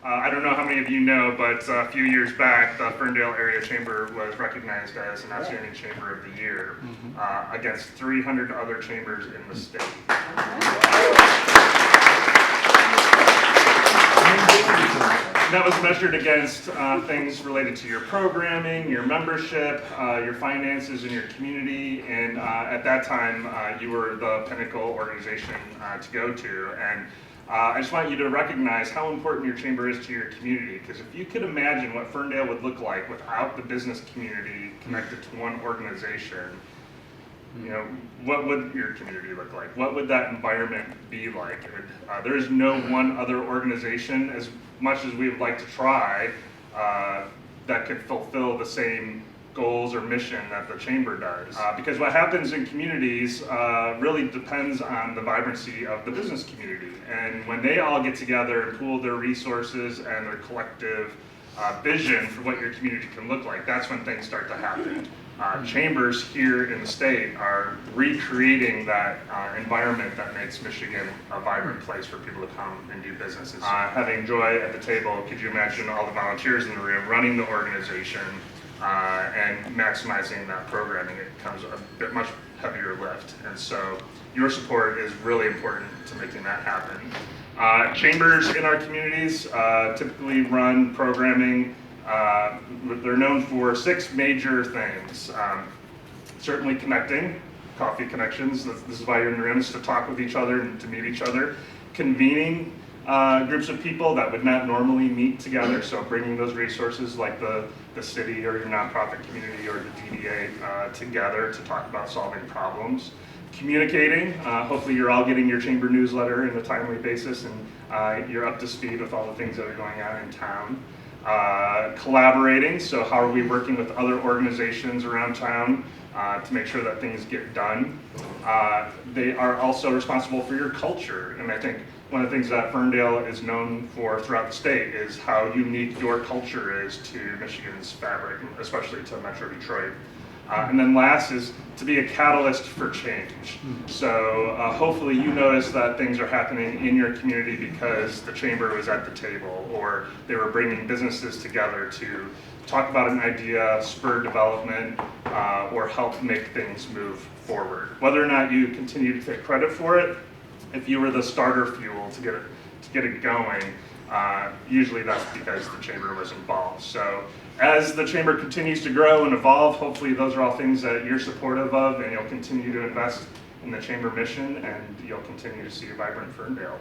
I don't know how many of you know, but a few years back, the Ferndale Area Chamber was recognized as an Outstanding Chamber of the Year against 300 other chambers in the state. That was measured against things related to your programming, your membership, your finances in your community, and at that time you were the pinnacle organization to go to. And I just want you to recognize how important your chamber is to your community, because if you could imagine what Ferndale would look like without the business community connected to one organization, you know, what would your community look like? What would that environment be like? There is no one other organization, as much as we would like to try, that could fulfill the same goals or mission that the chamber does. Because what happens in communities really depends on the vibrancy of the business community. And when they all get together and pool their resources and their collective vision for what your community can look like, that's when things start to happen. Chambers here in the state are recreating that environment that makes Michigan a vibrant place for people to come and do businesses. Having Joy at the table, could you imagine all the volunteers in the room running the organization and maximizing that programming? It becomes a bit much heavier lift, and so your support is really important to making that happen. Chambers in our communities typically run programming. They're known for 6 major things. Certainly connecting, coffee connections. This is why you're in the rooms, to talk with each other and to meet each other. Convening groups of people that would not normally meet together, so bringing those resources like the city or your nonprofit community or the DDA together to talk about solving problems. Communicating, hopefully you're all getting your chamber newsletter in a timely basis and you're up to speed with all the things that are going on in town. Collaborating, so how are we working with other organizations around town to make sure that things get done. They are also responsible for your culture, and I think one of the things that Ferndale is known for throughout the state is how unique your culture is to Michigan's fabric, especially to Metro Detroit. And then last is to be a catalyst for change. So hopefully you notice that things are happening in your community because the chamber was at the table, or they were bringing businesses together to talk about an idea, spur development, or help make things move forward. Whether or not you continue to take credit for it, if you were the starter fuel to get it going, usually that's because the chamber was involved. So as the chamber continues to grow and evolve, hopefully those are all things that you're supportive of, and you'll continue to invest in the chamber mission, and you'll continue to see a vibrant Ferndale.